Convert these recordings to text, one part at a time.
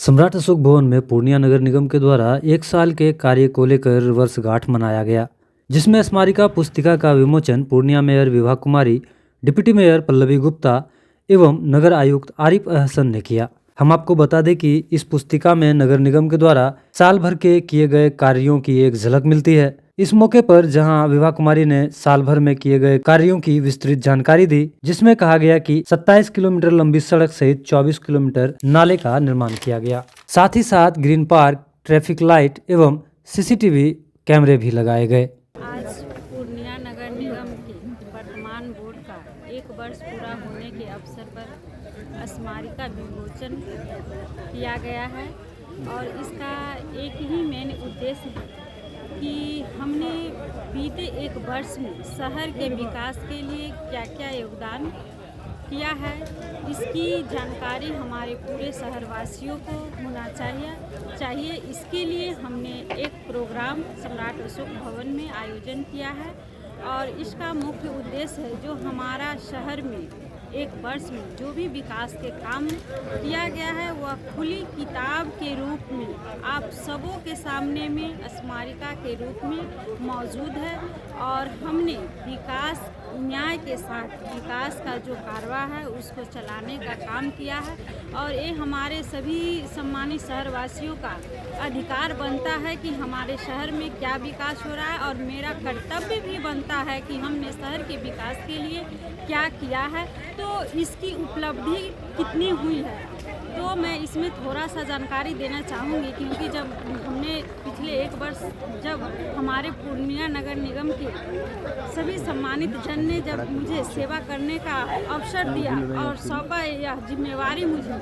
सम्राट अशोक भवन में पूर्णिया नगर निगम के द्वारा 1 साल के कार्य को लेकर वर्षगांठ मनाया गया, जिसमें स्मारिका पुस्तिका का विमोचन Purnia mayor Vibha Kumari, deputy mayor Pallavi Gupta एवं नगर आयुक्त आरिफ अहसन ने किया। हम आपको बता दें कि इस पुस्तिका में नगर निगम के द्वारा साल भर के किए गए कार्यों की एक झलक मिलती है। इस मौके पर जहां विभा कुमारी ने साल भर में किए गए कार्यों की विस्तृत जानकारी दी, जिसमें कहा गया कि 27 किलोमीटर लंबी सड़क सहित 24 किलोमीटर नाले का निर्माण किया गया। साथ ही साथ ग्रीन पार्क, ट्रैफिक लाइट एवं सीसीटीवी कैमरे भी लगाए गए। आज पूर्णिया नगर निगम के वर्तमान बोर्ड का 1 वर्ष पूरा होने के अवसर पर स्मारिका विमोचन किया गया है और इसका एक ही मेन उद्देश्य है कि हमने बीते 1 वर्ष में शहर के विकास के लिए क्या क्या योगदान किया है, इसकी जानकारी हमारे पूरे शहरवासियों को होना चाहिए। इसके लिए हमने एक प्रोग्राम सम्राट अशोक भवन में आयोजन किया है और इसका मुख्य उद्देश्य है जो हमारा शहर में 1 वर्ष में जो भी विकास के काम किया गया है वह खुली किताब के रूप में आप सबों के सामने में स्मारिका के रूप में मौजूद है और हमने विकास न्याय के साथ विकास का जो कारवा है उसको चलाने का काम किया है और ये हमारे सभी सम्मानित शहरवासियों का अधिकार बनता है कि हमारे शहर में क्या विकास हो रहा है और मेरा कर्तव्य भी बनता है कि हमने शहर के विकास के लिए क्या किया है, तो इसकी उपलब्धि कितनी हुई है। तो मैं इसमें थोड़ा सा जानकारी देना चाहूँगी क्योंकि जब हमने पिछले 1 वर्ष जब हमारे पूर्णिया नगर निगम के सभी सम्मानित जन ने जब मुझे सेवा करने का अवसर दिया और सौंपा यह जिम्मेवारी मुझे,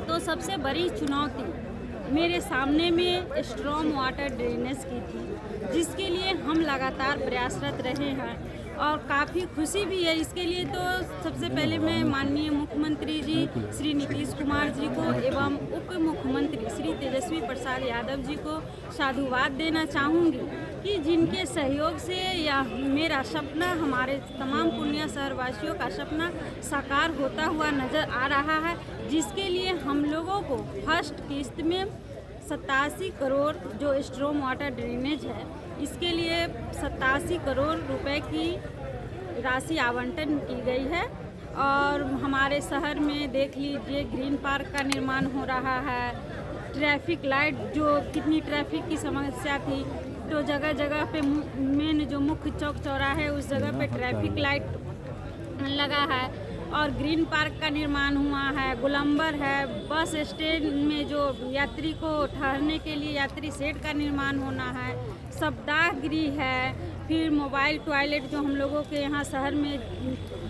तो सबसे बड़ी चुनौती मेरे सामने में स्ट्रॉन्ग वाटर ड्रेनेज की थी, जिसके लिए हम लगातार प्रयासरत रहे हैं और काफ़ी खुशी भी है इसके लिए। तो सबसे पहले मैं माननीय मुख्यमंत्री जी श्री नीतीश कुमार जी को एवं उप मुख्यमंत्री श्री तेजस्वी प्रसाद यादव जी को साधुवाद देना चाहूँगी कि जिनके सहयोग से यह मेरा सपना, हमारे तमाम पूर्णिया शहरवासियों का सपना साकार होता हुआ नज़र आ रहा है, जिसके लिए हम लोगों को फर्स्ट किस्त में 87 करोड़ जो स्ट्रॉन्ग वाटर ड्रेनेज है इसके लिए 87 करोड़ रुपए की राशि आवंटन की गई है और हमारे शहर में देख लीजिए ग्रीन पार्क का निर्माण हो रहा है, ट्रैफिक लाइट जो कितनी ट्रैफिक की समस्या थी तो जगह जगह पे मेन जो मुख्य चौक चौराहा है उस जगह पे ट्रैफिक लाइट लगा है और ग्रीन पार्क का निर्माण हुआ है, गोलंबर है, बस स्टैंड में जो यात्री को ठहरने के लिए यात्री शेड का निर्माण होना है, सप्ताह गृह है, फिर मोबाइल टॉयलेट जो हम लोगों के यहाँ शहर में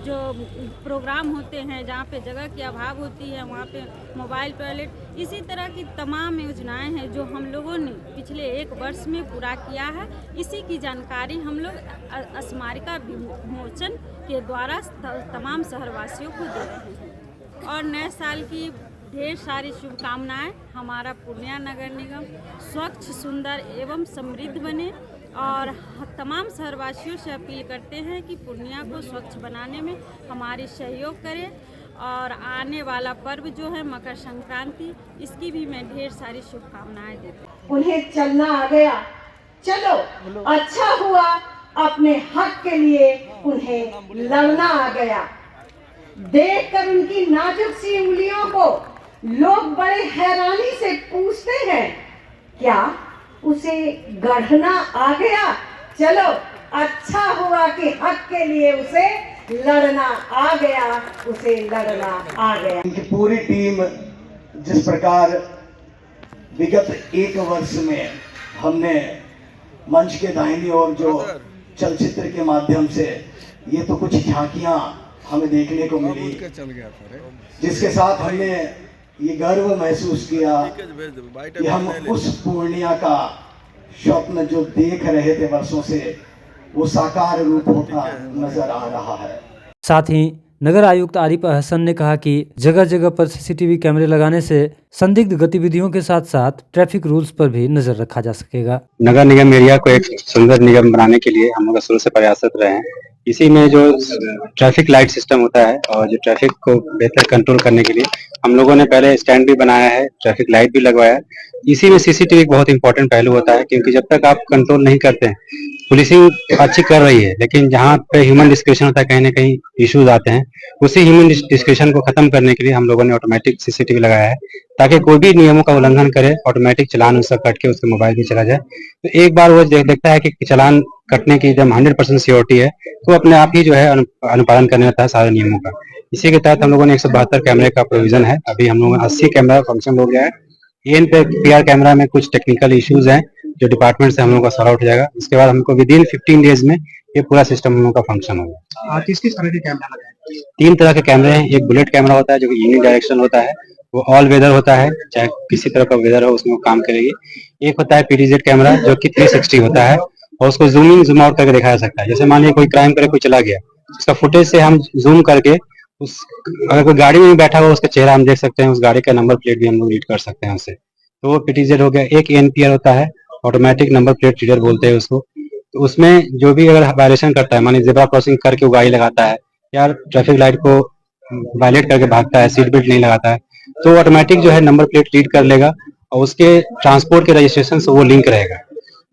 जो प्रोग्राम होते हैं जहाँ पे जगह की अभाव होती है वहाँ पे मोबाइल टॉयलेट, इसी तरह की तमाम योजनाएं हैं जो हम लोगों ने पिछले 1 वर्ष में पूरा किया है। इसी की जानकारी हम लोग स्मारिका विमोचन के द्वारा तमाम शहरवासियों को दे रहे हैं और नए साल की ढेर सारी शुभकामनाएं। हमारा पूर्णिया नगर निगम स्वच्छ, सुंदर एवं समृद्ध बने और तमाम शहरवासियों से अपील करते हैं कि पूर्णिया को स्वच्छ बनाने में हमारी सहयोग करें और आने वाला पर्व जो है मकर संक्रांति, इसकी भी मैं ढेर सारी शुभकामनाएं देती हूँ। उन्हें चलना आ गया, चलो अच्छा हुआ, अपने हक के लिए उन्हें लड़ना आ गया। देखकर उनकी नाजुक सी उंगलियों को लोग बड़े हैरानी से पूछते हैं, क्या उसे गढ़ना आ गया? चलो अच्छा हुआ कि हक के लिए उसे लड़ना आ गया, उसे लड़ना आ गया। इनकी पूरी टीम जिस प्रकार विगत 1 वर्ष में हमने मंच के दाहिनी ओर जो चलचित्र के माध्यम से ये तो कुछ झांकियां हमें देखने को मिली, जिसके साथ हमने ये गर्व महसूस किया कि हम उस पूर्णिया का स्वप्न जो देख रहे थे वर्षों से वो साकार रूप होता नजर आ रहा है। साथ ही नगर आयुक्त आरिफ अहसन ने कहा कि जगह जगह पर सीसीटीवी कैमरे लगाने से संदिग्ध गतिविधियों के साथ साथ ट्रैफिक रूल्स पर भी नजर रखा जा सकेगा। नगर निगम एरिया को एक सुंदर निगम बनाने के लिए हम लोग शुरू से प्रयासरत रहे हैं। इसी में जो ट्रैफिक लाइट सिस्टम होता है और जो ट्रैफिक को बेहतर कंट्रोल करने के लिए हम लोगों ने पहले स्टैंड भी बनाया है, ट्रैफिक लाइट भी लगवाया है। इसी में सीसीटीवी एक बहुत इंपॉर्टेंट पहलू होता है, क्योंकि जब तक आप कंट्रोल नहीं करते हैं, पुलिसिंग अच्छी कर रही है, लेकिन जहाँ पे ह्यूमन डिस्क्रिप्शन होता है कहीं ना कहीं इश्यूज आते हैं। उसी ह्यूमन डिस्क्रिप्शन को खत्म करने के लिए हम लोगों ने ऑटोमेटिक सीसीटीवी लगाया है, ताकि कोई भी नियमों का उल्लंघन करे, ऑटोमेटिक चालान उसका कट के उसके मोबाइल में चला जाए। तो एक बार वो देखता है कि चालान कटने की जब 100% सिक्योरिटी है, तो अपने आप ही जो है अनुपालन करने लगता है सारे नियमों का। इसी के तहत हम लोगों ने 172 कैमरे का प्रोविजन है। अभी हम लोगों ने 80 कैमरा फंक्शन हो गया है। ANPR कैमरा में कुछ टेक्निकल इश्यूज हैं जो डिपार्टमेंट से हम लोगों का सॉल्व आउट हो जाएगा। उसके बाद हमको विदिन 15 डेज में ये पूरा सिस्टम हम लोगों का फंक्शन होगा। किस किस तरह के कैमरा लगाए? 3 तरह के कैमरे हैं। एक बुलेट कैमरा होता है जो कि यूनि डायरेक्शन होता है, वो ऑल वेदर होता है, चाहे किसी तरह का वेदर हो उसमें वो काम करेगी। एक होता है PTZ कैमरा जो कि 360 होता है और उसको जूम इन जूम आउट करके दिखाया जा सकता है। जैसे मान लीजिए कोई क्राइम करे, कोई चला गया, उसका फुटेज से हम जूम करके अगर कोई गाड़ी में भी बैठा हुआ उसका चेहरा हम देख सकते हैं, उस गाड़ी का नंबर प्लेट भी हम लोग रीड कर सकते हैं उससे। तो वो PTZ हो गया। एक ANPR होता है, ऑटोमेटिक नंबर प्लेट रीडर बोलते हैं उसको। तो उसमें जो भी अगर वायलेशन करता है, मानिए जेब्रा क्रॉसिंग करके वो गाड़ी लगाता है या ट्रैफिक लाइट को वायलेट करके भागता है, सीट बेल्ट नहीं लगाता है, तो ऑटोमेटिक जो है नंबर प्लेट रीड कर लेगा और उसके ट्रांसपोर्ट के रजिस्ट्रेशन से वो लिंक रहेगा।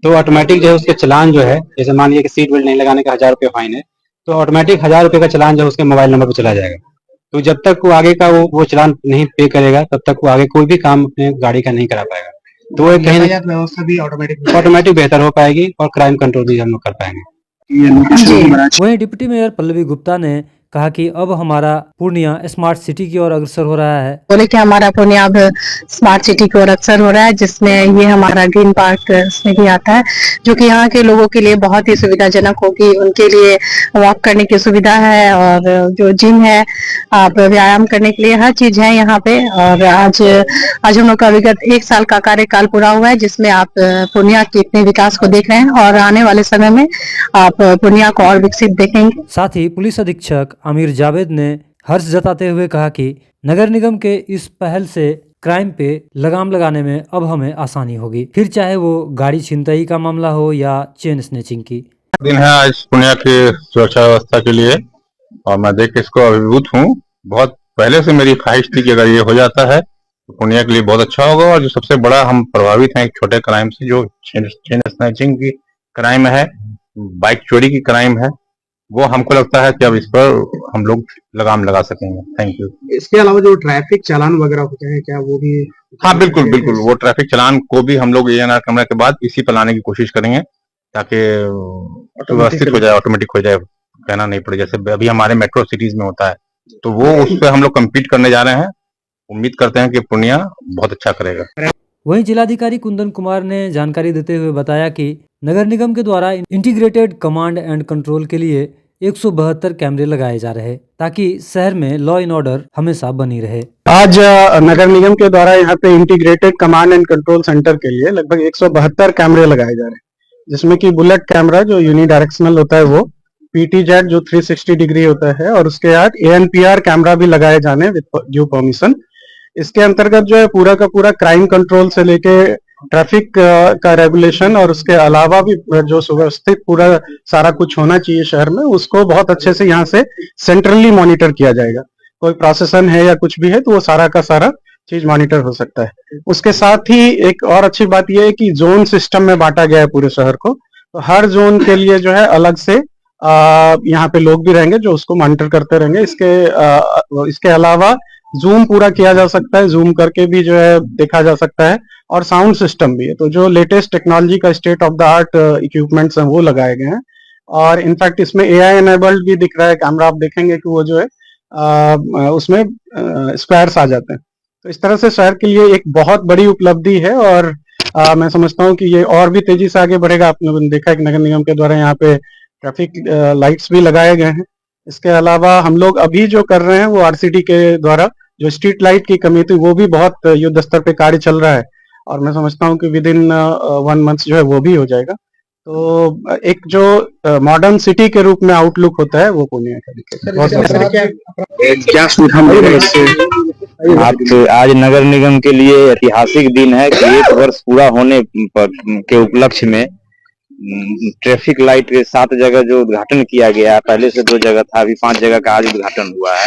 तो ऑटोमेटिक जो है उसके चालान जो है, जैसे मान लीजिए कि सीट बेल्ट नहीं लगाने का 1000 रुपये फाइन है, तो ऑटोमेटिक 1000 रुपये का चालान जो है उसके मोबाइल नंबर पर चला जाएगा। तो जब तक वो आगे का वो चालान नहीं पे करेगा, तब तक वो आगे कोई भी काम अपने गाड़ी का नहीं करा पाएगा। तो वो कहीं व्यवस्था भी ऑटोमेटिक बेहतर हो पाएगी और क्राइम कंट्रोल भी हम लोग कर पाएंगे। वहीं डिप्टी मेयर पल्लवी गुप्ता ने कहा कि अब हमारा पूर्णिया स्मार्ट सिटी की ओर अग्रसर हो रहा है। बोले कि हमारा पूर्णिया अब स्मार्ट सिटी की ओर अग्रसर हो रहा है, जिसमें ये हमारा ग्रीन पार्क इसमें भी आता है, जो कि यहाँ के लोगों के लिए बहुत ही सुविधाजनक होगी। उनके लिए वॉक करने की सुविधा है और जो जिम है, आप व्यायाम करने के लिए हर चीज है यहाँ पे। और आज हम लोग का विगत 1 साल का कार्यकाल पूरा हुआ है, जिसमें आप पूर्णिया के इतने विकास को देख रहे हैं और आने वाले समय में आप पूर्णिया को और विकसित देखेंगे। साथ ही पुलिस अधीक्षक आमिर जावेद ने हर्ष जताते हुए कहा कि नगर निगम के इस पहल से क्राइम पे लगाम लगाने में अब हमें आसानी होगी, फिर चाहे वो गाड़ी छिनतई का मामला हो या चेन स्नैचिंग की। दिन है आज पूर्णिया की सुरक्षा व्यवस्था के लिए और मैं देख के इसको अभिभूत हूँ। बहुत पहले से मेरी ख्वाहिश थी कि अगर ये हो जाता है तो पूर्णिया के लिए बहुत अच्छा होगा। और जो सबसे बड़ा हम प्रभावित हैं एक छोटे क्राइम से, जो चेन स्नैचिंग की क्राइम है, बाइक चोरी की क्राइम है, वो हमको लगता है कि अब इस पर हम लोग लगाम लगा सकेंगे। Thank you. इसके अलावा जो ट्रैफिक चालान वगैरह होते हैं, क्या वो भी? हाँ बिल्कुल बिल्कुल, वो ट्रैफिक चालान को भी हम लोग ANR कैमरा के बाद इसी पर लाने की कोशिश करेंगे, ताकि व्यवस्थित हो जाए, ऑटोमेटिक हो जाए, कहना नहीं पड़े। जैसे अभी हमारे मेट्रो सिटीज में होता है, तो वो उस पर हम लोग कम्पीट करने जा रहे हैं। उम्मीद करते हैं कि पूर्णिया बहुत अच्छा करेगा। वहीं जिलाधिकारी कुंदन कुमार ने जानकारी देते हुए बताया कि नगर निगम के द्वारा इंटीग्रेटेड कमांड एंड कंट्रोल के लिए 172 कैमरे लगाए जा रहे, ताकि शहर में लॉ एंड ऑर्डर हमेशा बनी रहे। आज नगर निगम के द्वारा यहाँ पे integrated command and control centre के लिए लगभग 172 कैमरे लगाए जा रहे हैं, जिसमें कि बुलेट कैमरा जो यूनि डायरेक्शनल होता है वो, PTZ जो 360 डिग्री होता है, और उसके बाद ANPR कैमरा भी लगाए जाने विद ड्यू परमिशन। इसके अंतर्गत जो है पूरा का पूरा क्राइम कंट्रोल से लेके ट्रैफिक का रेगुलेशन और उसके अलावा भी जो सुव्यवस्थित पूरा सारा कुछ होना चाहिए शहर में, उसको बहुत अच्छे से यहाँ से सेंट्रली मॉनिटर किया जाएगा। कोई प्रोसेसन है या कुछ भी है तो वो सारा का सारा चीज मॉनिटर हो सकता है। उसके साथ ही एक और अच्छी बात यह है कि जोन सिस्टम में बांटा गया है पूरे शहर को, तो हर जोन के लिए जो है अलग से यहाँ पे लोग भी रहेंगे जो उसको मॉनिटर करते रहेंगे। इसके अलावा जूम पूरा किया जा सकता है, जूम करके भी जो है देखा जा सकता है, और साउंड सिस्टम भी है। तो जो लेटेस्ट टेक्नोलॉजी का state of the art equipments हैं वो लगाए गए हैं, और इनफैक्ट इसमें AI एनेबल्ड भी दिख रहा है कैमरा। आप देखेंगे कि वो जो है उसमें स्क्वायर्स आ जाते हैं। तो इस तरह से शहर के लिए एक बहुत बड़ी उपलब्धि है, और मैं समझता हूँ कि ये और भी तेजी से आगे बढ़ेगा। आप लोगों ने देखा है कि नगर निगम के द्वारा यहाँ पे ट्रैफिक लाइट्स भी लगाए गए हैं। इसके अलावा हम लोग अभी जो कर रहे हैं वो RCT के द्वारा जो स्ट्रीट लाइट की कमी थी वो भी बहुत युद्ध स्तर पे कार्य चल रहा है, और मैं समझता हूँ कि विद इन 1 मंथ जो है वो भी हो जाएगा। तो एक जो मॉडर्न सिटी के रूप में आउटलुक होता है वो पूर्णिया का दिखेगा। क्या सुविधा मिलेगा इससे? आज नगर निगम के लिए ऐतिहासिक दिन है कि 1 वर्ष पूरा होने पर के उपलक्ष्य में ट्रैफिक लाइट के 7 जगह जो उद्घाटन किया गया है, पहले से 2 जगह था, अभी 5 जगह का आज उद्घाटन हुआ है।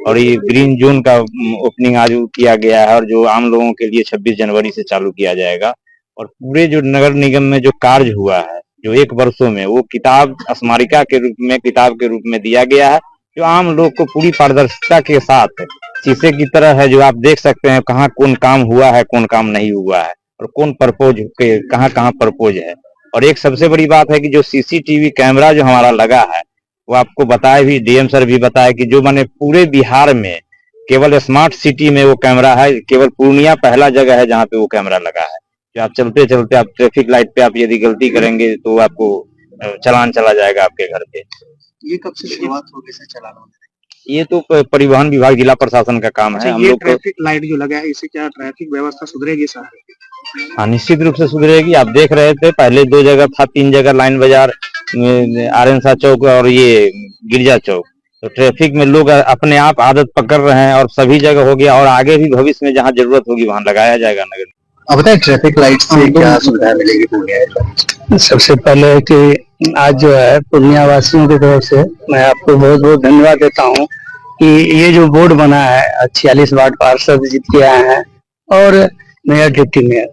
और ये ग्रीन जोन का ओपनिंग आज किया गया है, और जो आम लोगों के लिए 26 जनवरी से चालू किया जाएगा। और पूरे जो नगर निगम में जो कार्य हुआ है जो 1 वर्षों में, वो किताब स्मारिका के रूप में, किताब के रूप में दिया गया है, जो आम लोग को पूरी पारदर्शिता के साथ शीशे की तरह है, जो आप देख सकते हैं कहाँ कौन काम हुआ है, कौन काम नहीं हुआ है, और कौन परपोज के कहाँ परपोज है। और एक सबसे बड़ी बात है कि जो सीसीटीवी कैमरा जो हमारा लगा है, वो आपको बताए भी, डीएम सर भी बताए कि जो माने पूरे बिहार में केवल स्मार्ट सिटी में वो कैमरा है, केवल पूर्णिया पहला जगह है जहाँ पे वो कैमरा लगा है। जो आप चलते चलते आप ट्रैफिक लाइट पे आप यदि गलती करेंगे तो आपको चालान चला जाएगा आपके घर पे। ये कब से शुरुआत होगी सर चलाना? ये तो परिवहन विभाग, जिला प्रशासन का काम है। हम ये लोग ट्रैफिक लाइट जो लगा है, इससे क्या ट्रैफिक व्यवस्था सुधरेगी सर? हाँ, निश्चित रूप से सुधरेगी। आप देख रहे थे पहले 2 जगह था, 3 जगह लाइन बाजार, आरएनसा चौक और ये गिरजा चौक, तो ट्रैफिक में लोग अपने आप आदत पकड़ रहे हैं और सभी जगह हो गया, और आगे भी भविष्य में जहाँ जरूरत होगी वहाँ लगाया जाएगा नगर। अब बताए ट्रैफिक लाइट से क्या सुविधा मिलेगी पूर्णिया? सबसे पहले कि आज जो है पूर्णिया वासियों की तरफ से मैं आपको बहुत बहुत धन्यवाद देता हूँ कि ये जो बोर्ड बना है, 46 वार्ड पार्षद जीत के आए हैं और मेयर डिप्टी मेयर,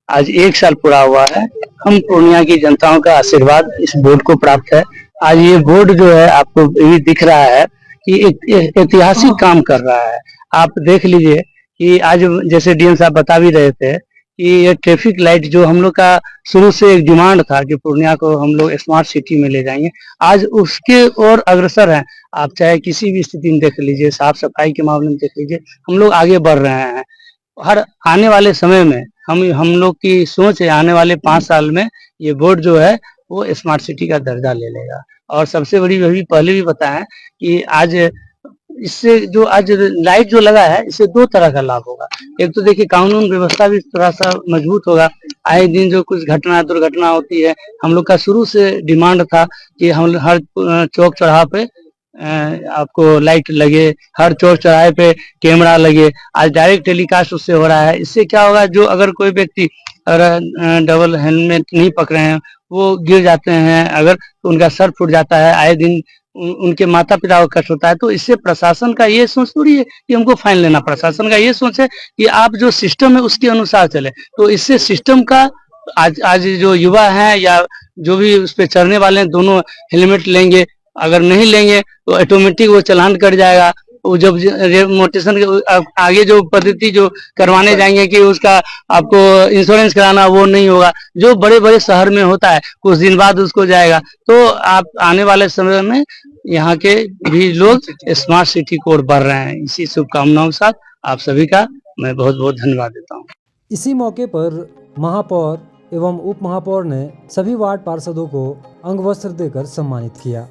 आज 1 साल पूरा हुआ है। हम पूर्णिया की जनताओं का आशीर्वाद इस बोर्ड को प्राप्त है। आज ये बोर्ड जो है आपको ये दिख रहा है कि एक ऐतिहासिक काम कर रहा है। आप देख लीजिए कि आज जैसे डीएम साहब बता भी रहे थे कि ये ट्रैफिक लाइट जो हम लोग का शुरू से एक डिमांड था कि पूर्णिया को हम लोग स्मार्ट सिटी में ले जाएंगे, आज उसके और अग्रसर हैं। आप चाहे किसी भी स्थिति में देख लीजिए, साफ सफाई के मामले में देख लीजिए, हम लोग आगे बढ़ रहे हैं। हर आने वाले समय में हम लोग की सोच है, आने वाले 5 साल में ये बोर्ड जो है वो स्मार्ट सिटी का दर्जा ले लेगा। और सबसे बड़ी वही पहले भी बताया कि आज इससे जो आज लाइट जो लगा है, इससे 2 तरह का लाभ होगा। एक तो देखिए कानून व्यवस्था भी थोड़ा सा मजबूत होगा। आए दिन जो कुछ घटना दुर्घटना होती है, हम लोग का शुरू से डिमांड था कि हम हर चौक चौराहा पे आपको लाइट लगे, हर चौक चौराहे पे कैमरा लगे। आज डायरेक्ट टेलीकास्ट उससे हो रहा है। इससे क्या होगा, जो अगर कोई व्यक्ति अगर डबल हेलमेट नहीं पकड़े हैं, वो गिर जाते हैं, अगर तो उनका सर फूट जाता है, आए दिन उनके माता पिता को कष्ट होता है। तो इससे प्रशासन का ये सोच थोड़ी है कि हमको फाइन लेना, प्रशासन का ये सोच है कि आप जो सिस्टम है उसके अनुसार चले। तो इससे सिस्टम का आज जो युवा हैं या जो भी उस पर चढ़ने वाले हैं, दोनों हेलमेट लेंगे, अगर नहीं लेंगे तो ऑटोमेटिक वो चालान कट जाएगा। वो जब मोटेशन आगे जो पद्धति जो करवाने जाएंगे कि उसका आपको इंश्योरेंस कराना, वो नहीं होगा। जो बड़े बड़े शहर में होता है, कुछ दिन बाद उसको जाएगा। तो आप आने वाले समय में यहाँ के भी लोग स्मार्ट सिटी की ओर बढ़ रहे हैं। इसी शुभकामनाओं के साथ आप सभी का मैं बहुत बहुत धन्यवाद देता हूँ। इसी मौके पर महापौर एवं उप महापौर ने सभी वार्ड पार्षदों को अंग वस्त्र देकर सम्मानित किया।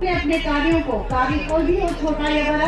अपने कार्यों को, कार्य कोई भी हो छोटा या बड़ा,